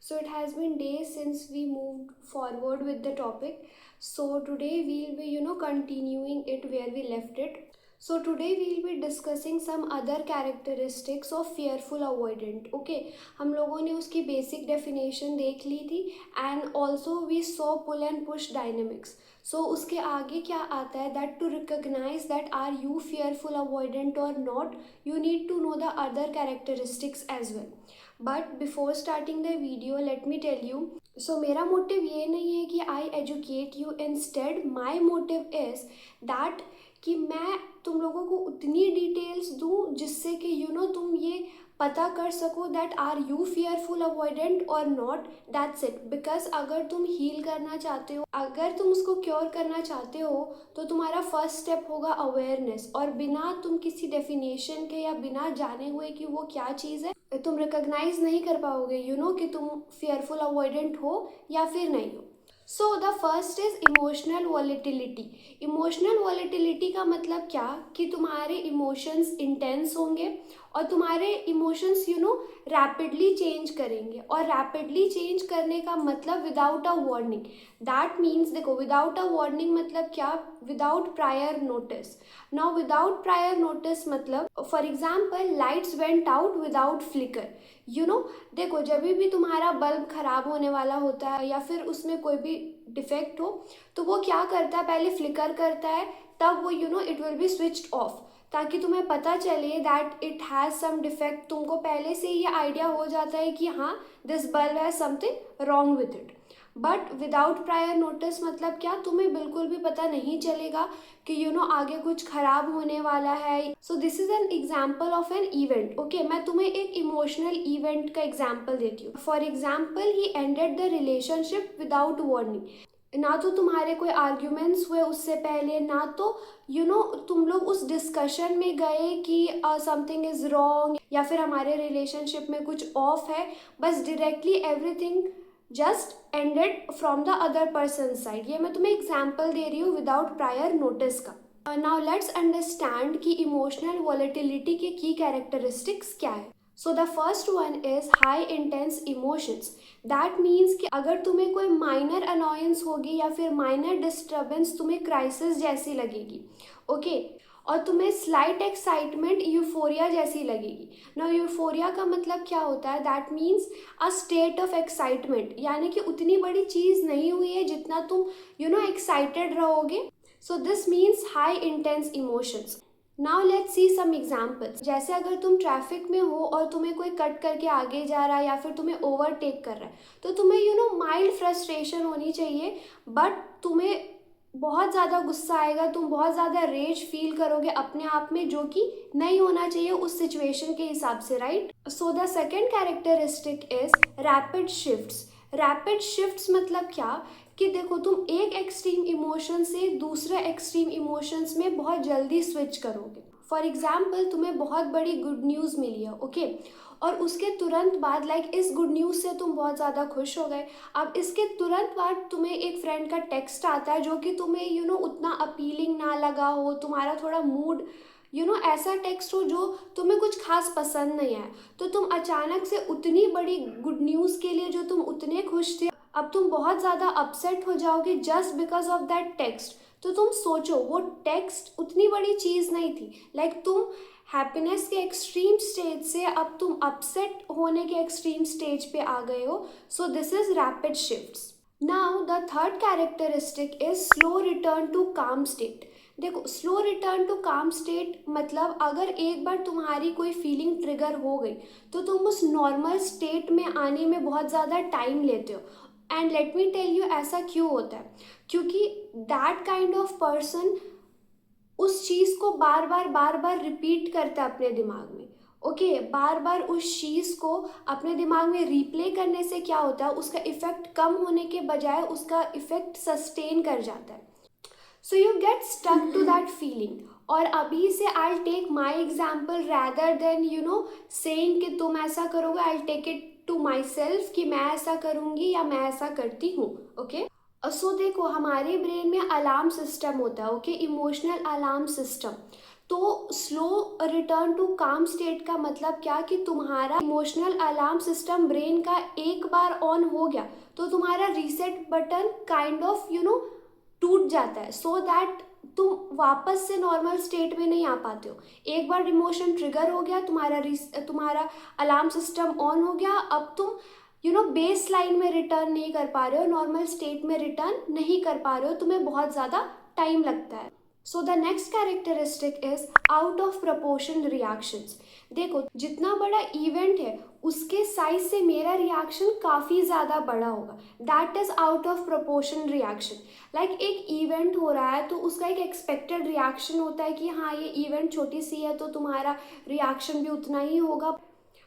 So it has been days since we moved forward with the topic. So today we'll be continuing it where we left it. So today we'll be discussing some other characteristics of fearful avoidant. Okay, हम लोगों ने उसकी basic definition देख ली थी and also we saw pull and push dynamics. So उसके आगे क्या आता है that to recognize that are you fearful avoidant or not, you need to know the other characteristics as well. But before starting the video let me tell you, so मेरा motive ये नहीं है कि I educate you, instead my motive is that कि मैं तुम लोगों को उतनी डिटेल्स दूँ जिससे कि तुम ये पता कर सको that are you fearful avoidant और नॉट. That's it. बिकॉज अगर तुम हील करना चाहते हो, अगर तुम उसको क्योर करना चाहते हो, तो तुम्हारा फर्स्ट स्टेप होगा अवेयरनेस. और बिना तुम किसी डेफिनेशन के या बिना जाने हुए कि वो क्या चीज़ है, तुम रिकॉग्नाइज नहीं कर पाओगे कि तुम फियरफुल अवॉइडेंट हो या फिर नहीं हो. So the first is emotional volatility. Emotional volatility का मतलब क्या कि तुम्हारे इमोशंस इंटेंस होंगे और तुम्हारे इमोशंस रैपिडली चेंज करेंगे. और रैपिडली चेंज करने का मतलब without a warning. That means देखो, विदाउट अ वार्निंग मतलब क्या, without prior notice. Now without prior notice मतलब for example lights went out without flicker. देखो, जब भी तुम्हारा बल्ब खराब होने वाला होता है या फिर उसमें कोई भी डिफेक्ट हो, तो वो क्या करता है, पहले फ्लिकर करता है, तब वो it will be switched off, ताकि तुम्हें पता चले that it has some defect. तुमको पहले से ये आइडिया हो जाता है कि हाँ, this bulb has something wrong with it. But without prior notice मतलब क्या, तुम्हें बिल्कुल भी पता नहीं चलेगा कि आगे कुछ खराब होने वाला है. सो this is an example of an event. Okay, मैं तुम्हें एक इमोशनल इवेंट का एग्जाम्पल देती हूँ. For example, he ended the relationship without warning. ना तो तुम्हारे कोई आर्ग्यूमेंट्स हुए उससे पहले, ना तो तुम लोग उस डिस्कशन में गए कि समथिंग इज रॉन्ग या फिर हमारे रिलेशनशिप में कुछ ऑफ है. बस directly everything just ended from the other person side. ये मैं तुम्हें एग्जाम्पल दे रही हूँ विदाउट प्रायर नोटिस का. नाउ लेट्स अंडरस्टैंड कि इमोशनल वॉलेटिलिटी के की कैरेक्टरिस्टिक्स क्या है. So the first one is high intense emotions. That means कि अगर तुम्हें कोई माइनर अनॉयंस होगी या फिर माइनर डिस्टर्बेंस तुम्हें क्राइसिस जैसी लगेगी. ओके, और तुम्हें स्लाइट एक्साइटमेंट यूफोरिया जैसी लगेगी. ना यूफोरिया का मतलब क्या होता है, that means a state of excitement, यानी कि उतनी बड़ी चीज़ नहीं हुई है जितना तुम एक्साइटेड रहोगे. So this means high intense emotions. Now let's see some examples. जैसे अगर तुम ट्रैफिक में हो और तुम्हें कोई कट करके आगे जा रहा है या फिर तुम्हें ओवरटेक कर रहा है, तो तुम्हें माइल्ड फ्रस्ट्रेशन होनी चाहिए, बट तुम्हें बहुत ज़्यादा गुस्सा आएगा, तुम बहुत ज़्यादा रेज फील करोगे अपने आप में, जो कि नहीं होना चाहिए उस सिचुएशन के हिसाब से, right. So the second characteristic is rapid shifts. Rapid shifts मतलब क्या कि देखो, तुम एक एक्सट्रीम इमोशन से दूसरे एक्सट्रीम इमोशंस में बहुत जल्दी स्विच करोगे. फॉर एग्जाम्पल, तुम्हें बहुत बड़ी गुड न्यूज़ मिली है, ओके, और उसके तुरंत बाद इस गुड न्यूज़ से तुम बहुत ज़्यादा खुश हो गए. अब इसके तुरंत बाद तुम्हें एक फ्रेंड का टेक्स्ट आता है जो कि तुम्हें उतना अपीलिंग ना लगा हो, तुम्हारा थोड़ा मूड ऐसा टेक्स्ट हो जो तुम्हें कुछ खास पसंद नहीं आया, तो तुम अचानक से उतनी बड़ी गुड न्यूज़ के लिए जो तुम उतने खुश थे, अब तुम बहुत ज़्यादा अपसेट हो जाओगे just because of that text. तो तुम सोचो, वो टेक्स्ट उतनी बड़ी चीज़ नहीं थी. तुम हैप्पीनेस के एक्सट्रीम स्टेज से अब तुम अपसेट होने के एक्सट्रीम स्टेज पे आ गए हो. So this is rapid shifts. Now the third characteristic is slow return to calm state. देखो, slow return to calm state मतलब अगर एक बार तुम्हारी कोई फीलिंग ट्रिगर हो गई, तो तुम उस नॉर्मल स्टेट में आने में बहुत ज़्यादा टाइम लेते हो. And let me tell you, ऐसा क्यों होता है, क्योंकि दैट काइंड ऑफ पर्सन उस चीज़ को बार बार रिपीट करता है अपने दिमाग में. ओके, बार बार उस चीज़ को अपने दिमाग में रिप्ले करने से क्या होता है, उसका इफ़ेक्ट कम होने के बजाय उसका इफ़ेक्ट सस्टेन कर जाता है. So you get stuck to that feeling. और अभी से I take my example rather than saying कि तुम ऐसा करोगे, I take it to myself कि मैं ऐसा करूँगी या मैं ऐसा करती हूँ. ओके, सो देखो, हमारे ब्रेन में अलार्म सिस्टम होता है, ओके, इमोशनल अलार्म सिस्टम. तो slow return to calm state का मतलब क्या कि तुम्हारा इमोशनल अलार्म सिस्टम ब्रेन का एक बार ऑन हो गया तो तुम्हारा रीसेट बटन काइंड ऑफ टूट जाता है, सो दैट तुम वापस से नॉर्मल स्टेट में नहीं आ पाते हो। एक बार इमोशन ट्रिगर हो गया, तुम्हारा अलार्म सिस्टम ऑन हो गया, अब तुम बेस लाइन में रिटर्न नहीं कर पा रहे हो, नॉर्मल स्टेट में रिटर्न नहीं कर पा रहे हो, तुम्हें बहुत ज़्यादा टाइम लगता है। So the next characteristic is out of proportion reactions. देखो, जितना बड़ा इवेंट है उसके साइज से मेरा रिएक्शन काफ़ी ज़्यादा बड़ा होगा, that is out of proportion reaction. Like एक इवेंट हो रहा है तो उसका एक एक्सपेक्टेड रिएक्शन होता है कि हाँ ये इवेंट छोटी सी है तो तुम्हारा रिएक्शन भी उतना ही होगा,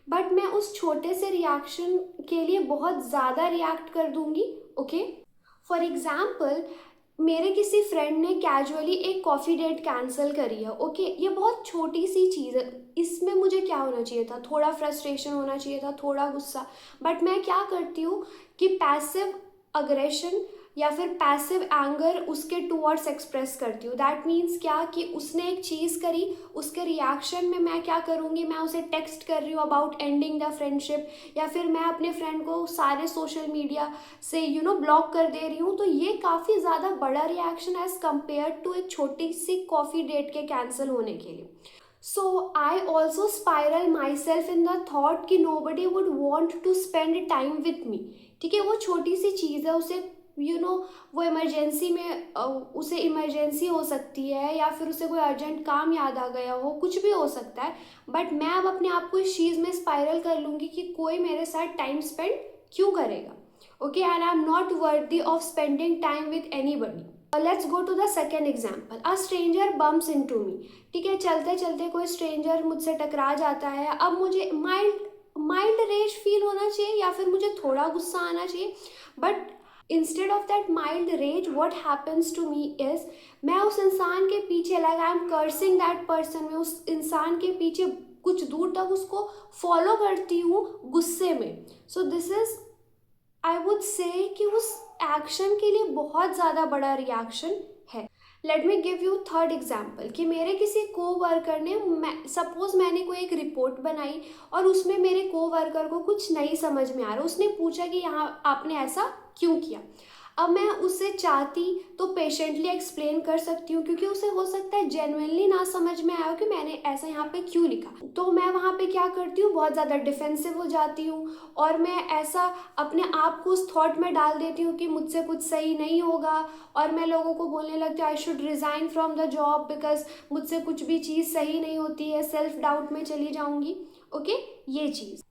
बट मैं उस छोटे से रिएक्शन के लिए बहुत ज़्यादा रिएक्ट कर दूंगी। ओके, फॉर एग्जाम्पल मेरे किसी फ्रेंड ने कैजुअली एक कॉफ़ी डेट कैंसिल करी है। ओके, ये बहुत छोटी सी चीज़ है, इसमें मुझे क्या होना चाहिए था, थोड़ा फ्रस्ट्रेशन होना चाहिए था, थोड़ा गुस्सा, बट मैं क्या करती हूँ कि पैसिव अग्रेशन या फिर पैसिव एंगर उसके टूवर्ड्स एक्सप्रेस करती हूँ। दैट मीन्स क्या कि उसने एक चीज़ करी, उसके रिएक्शन में मैं क्या करूँगी, मैं उसे टेक्स्ट कर रही हूँ अबाउट एंडिंग द फ्रेंडशिप, या फिर मैं अपने फ्रेंड को सारे सोशल मीडिया से ब्लॉक कर दे रही हूँ। तो ये काफ़ी ज़्यादा बड़ा रिएक्शन एज़ कम्पेयर टू एक छोटी सी कॉफ़ी डेट के कैंसिल होने के लिए। So I also spiral myself in the thought कि nobody would want to spend time with me. ठीक है, वो छोटी सी चीज़ है, उसे वो इमरजेंसी में उसे इमरजेंसी हो सकती है या फिर उसे कोई अर्जेंट काम याद आ गया हो, कुछ भी हो सकता है, बट मैं अब अपने आप को इस चीज़ में स्पाइरल कर लूँगी कि कोई मेरे साथ टाइम स्पेंड क्यों करेगा। Okay, and I am not worthy of spending time with anybody. Let's go to the second example, a stranger bumps into me. ठीक है, चलते चलते कोई स्ट्रेंजर मुझसे टकरा जाता है। अब मुझे माइल्ड रेज फील होना चाहिए या फिर मुझे थोड़ा गुस्सा आना चाहिए, but instead of that mild rage what happens to me is मैं उस इंसान के पीछे, like I am cursing that person, मैं उस इंसान के पीछे कुछ दूर तक उसको फॉलो करती हूँ गुस्से में। सो this is, I would say कि उस एक्शन के लिए बहुत ज़्यादा बड़ा रिएक्शन है। Let me give you third example कि मेरे किसी को वर्कर ने, सपोज मैंने कोई एक रिपोर्ट बनाई और उसमें मेरे को वर्कर को कुछ नहीं समझ में आ रहा, उसने पूछा कि यहाँ आपने ऐसा क्यों किया। अब मैं उससे चाहती तो पेशेंटली एक्सप्लेन कर सकती हूँ, क्योंकि उसे हो सकता है जेन्युइनली ना समझ में आया कि मैंने ऐसा यहाँ पे क्यों लिखा। तो मैं वहाँ पे क्या करती हूँ, बहुत ज़्यादा डिफेंसिव हो जाती हूँ और मैं ऐसा अपने आप को उस थॉट में डाल देती हूँ कि मुझसे कुछ सही नहीं होगा, और मैं लोगों को बोलने लगती हूँ I should resign from the job because मुझसे कुछ भी चीज़ सही नहीं होती है, सेल्फ डाउट में चली जाऊँगी। ओके, ये चीज़।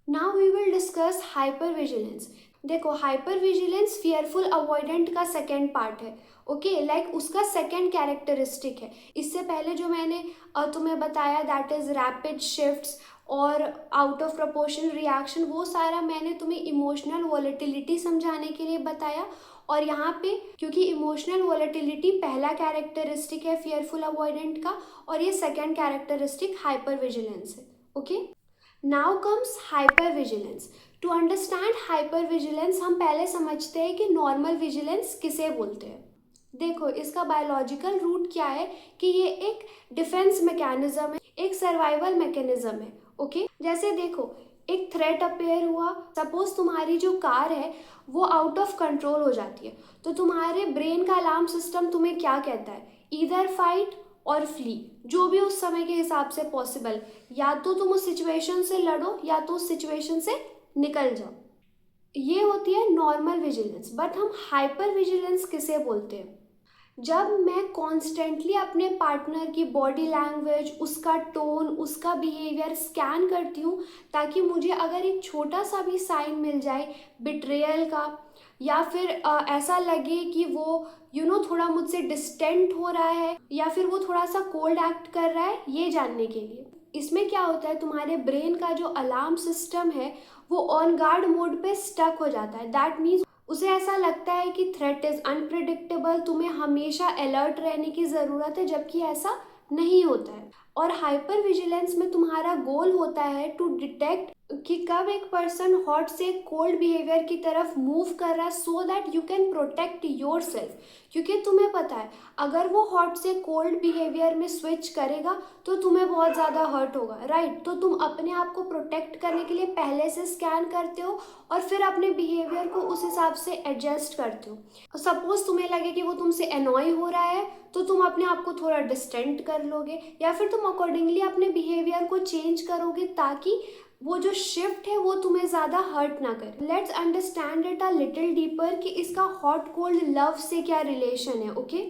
Now we will discuss hypervigilance. देखो, हाइपर विजिलेंस फियरफुल अवॉइडेंट का सेकेंड पार्ट है। ओके, लाइक उसका सेकेंड कैरेक्टरिस्टिक है। इससे पहले जो मैंने तुम्हें बताया दैट इज़ रैपिड शिफ्ट्स और आउट ऑफ प्रपोर्शन रिएक्शन, वो सारा मैंने तुम्हें इमोशनल वॉलेटिलिटी समझाने के लिए बताया। और यहाँ पे क्योंकि इमोशनल वॉलेटिलिटी पहला कैरेक्टरिस्टिक है फियरफुल अवॉइडेंट का, और ये सेकेंड कैरेक्टरिस्टिक हाइपर विजिलेंस है। Okay, now comes hypervigilance. To understand hypervigilance हम पहले समझते हैं कि नॉर्मल विजिलेंस किसे बोलते हैं। देखो, इसका बायोलॉजिकल रूट क्या है कि ये एक डिफेंस मैकेनिज्म है, एक सर्वाइवल मैकेनिज्म है। ओके, जैसे देखो, एक थ्रेट अपेयर हुआ, सपोज तुम्हारी जो कार है वो आउट ऑफ कंट्रोल हो जाती है, तो तुम्हारे ब्रेन का अलार्म सिस्टम तुम्हें क्या कहता है, ईदर फाइट और फ्ली, जो भी उस समय के हिसाब से पॉसिबल, या तो तुम उस सिचुएशन से लड़ो या तो उस सिचुएशन से निकल जाओ। ये होती है नॉर्मल विजिलेंस। बट हम हाइपर विजिलेंस किसे बोलते हैं, जब मैं कॉन्स्टेंटली अपने पार्टनर की बॉडी लैंग्वेज, उसका टोन, उसका बिहेवियर स्कैन करती हूँ, ताकि मुझे अगर एक छोटा सा भी साइन मिल जाए बिट्रेयल का, या फिर ऐसा लगे कि वो थोड़ा मुझसे डिस्टेंट हो रहा है या फिर वो थोड़ा सा कोल्ड एक्ट कर रहा है, ये जानने के लिए। इसमें क्या होता है, तुम्हारे ब्रेन का जो अलार्म सिस्टम है वो ऑन गार्ड मोड पे स्टक हो जाता है। दैट मीन्स उसे ऐसा लगता है कि थ्रेट इज़ अनप्रिडिक्टेबल, तुम्हें हमेशा अलर्ट रहने की ज़रूरत है, जबकि ऐसा नहीं होता है। और हाइपर विजिलेंस में तुम्हारा गोल होता है टू डिटेक्ट कि कब एक पर्सन हॉट से कोल्ड बिहेवियर की तरफ मूव कर रहा है, so that you can protect your self. क्योंकि तुम्हें पता है अगर वो हॉट से कोल्ड बिहेवियर में स्विच करेगा तो तुम्हें बहुत ज़्यादा हर्ट होगा, राइट। तो तुम अपने आप को प्रोटेक्ट करने के लिए पहले से स्कैन करते हो और फिर अपने बिहेवियर को उस हिसाब से एडजस्ट करते हो। सपोज तुम्हें लगे कि वो तुमसे एनॉय हो रहा है तो तुम अपने आप को थोड़ा डिस्टेंट कर लोगे, या फिर तुम अकॉर्डिंगली अपने बिहेवियर को चेंज करोगे ताकि वो जो शिफ्ट है वो तुम्हें ज़्यादा हर्ट ना करे। Let's understand it a little deeper कि इसका हॉट कोल्ड लव से क्या रिलेशन है। ओके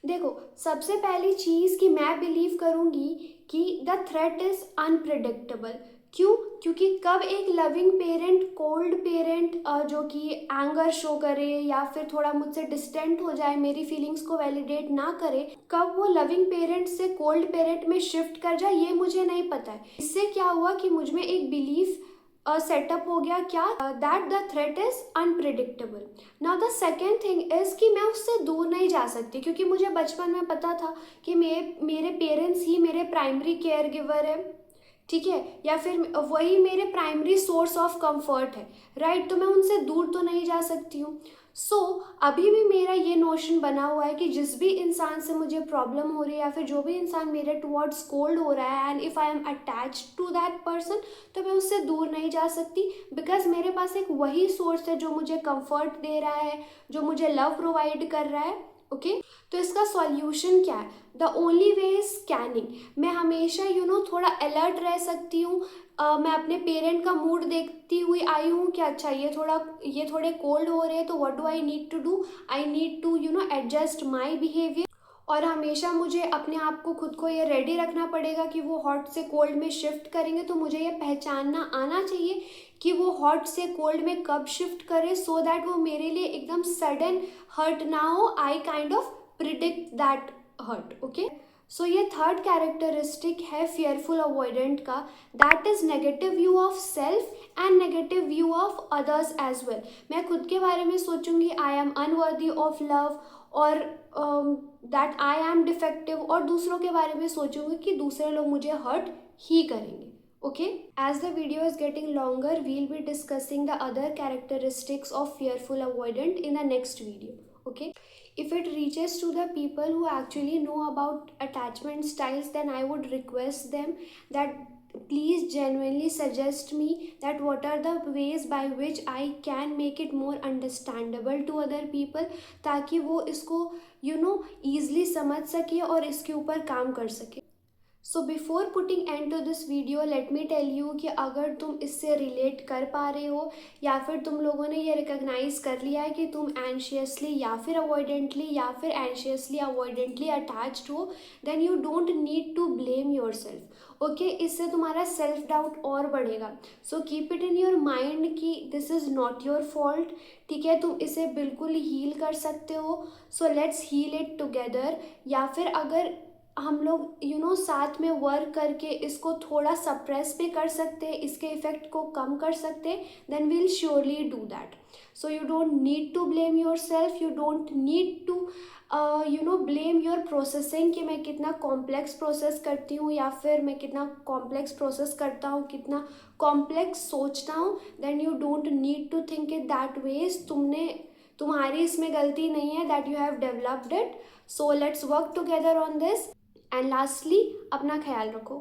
देखो, सबसे पहली चीज़ कि मैं बिलीव करूँगी कि द थ्रेट इज़ अनप्रिडिक्टेबल। क्यों? क्योंकि कब एक लविंग पेरेंट कोल्ड पेरेंट जो कि एंगर शो करे या फिर थोड़ा मुझसे डिस्टेंट हो जाए, मेरी फीलिंग्स को वैलिडेट ना करे, कब वो लविंग पेरेंट से कोल्ड पेरेंट में शिफ्ट कर जाए, ये मुझे नहीं पता है। इससे क्या हुआ कि मुझ में एक बिलीफ सेटअप हो गया, क्या, that the threat is unpredictable. Now the second thing is कि मैं उससे दूर नहीं जा सकती, क्योंकि मुझे बचपन में पता था कि मेरे पेरेंट्स ही मेरे प्राइमरी केयर गिवर है, ठीक है, या फिर वही मेरे प्राइमरी सोर्स ऑफ कंफर्ट है, राइट। तो मैं उनसे दूर तो नहीं जा सकती हूँ। सो अभी भी मेरा ये नोशन बना हुआ है कि जिस भी इंसान से मुझे प्रॉब्लम हो रही है या फिर जो भी इंसान मेरे टुवर्ड्स कोल्ड हो रहा है and if I am attach to that person, तो मैं उससे दूर नहीं जा सकती, बिकॉज मेरे पास एक वही सोर्स है जो मुझे कंफर्ट दे रहा है, जो मुझे लव प्रोवाइड कर रहा है। ओके तो इसका सॉल्यूशन क्या है? The only way is scanning. मैं हमेशा थोड़ा अलर्ट रह सकती हूँ। मैं अपने पेरेंट का मूड देखती हुई आई हूँ कि अच्छा ये थोड़े कोल्ड हो रहे हैं, तो what do I need to do, I need to adjust my behaviour. और हमेशा मुझे अपने आप को खुद को ये रेडी रखना पड़ेगा कि वो हॉट से कोल्ड में शिफ्ट करेंगे, तो मुझे ये पहचानना आना चाहिए कि वो हॉट से कोल्ड में कब शिफ्ट करे, सो दैट वो मेरे लिए एकदम सडन हर्ट ना हो। I kind of predict that hurt. Okay so ये थर्ड कैरेक्टरिस्टिक है फियरफुल अवॉइडेंट का, that is negative view of self and negative view of others as well. मैं खुद के बारे में सोचूंगी I am unworthy of love, और दैट आई एम डिफेक्टिव, और दूसरों के बारे में सोचूंगी कि दूसरे लोग मुझे हर्ट ही करेंगे। Okay, as the video is getting longer, we'll be discussing the other characteristics of fearful avoidant in the next video. Okay, if it reaches to the people who actually know about attachment styles, then I would request them that please genuinely suggest me that what are the ways by which I can make it more understandable to other people, ताकि वो इसको easily समझ सके और इसके ऊपर काम कर सके। So before putting end to this video, let me tell you कि अगर तुम इससे रिलेट कर पा रहे हो या फिर तुम लोगों ने ये रिकॉग्नाइज कर लिया है कि तुम एंशियसली या फिर अवॉइडेंटली या फिर एंशियसली अवॉइडेंटली अटैच्ड हो, then you don't need to blame yourself. Okay इससे तुम्हारा सेल्फ डाउट और बढ़ेगा। So keep it in your mind कि this is not your fault, ठीक है, तुम इसे बिल्कुल हील कर सकते हो। So let's heal it together. या फिर अगर हम लोग साथ में वर्क करके इसको थोड़ा सप्रेस भी कर सकते हैं, इसके इफेक्ट को कम कर सकते हैं, then we'll surely do that. So you don't need to blame yourself, you don't need to blame your processing कि मैं कितना कॉम्प्लेक्स प्रोसेस करती हूँ या फिर मैं कितना कॉम्प्लेक्स प्रोसेस करता हूँ, कितना कॉम्प्लेक्स सोचता हूँ। Then you don't need to think it that ways. तुम्हारी इसमें गलती नहीं है, that you have developed it. So let's work together on this. And lastly, अपना ख्याल रखो।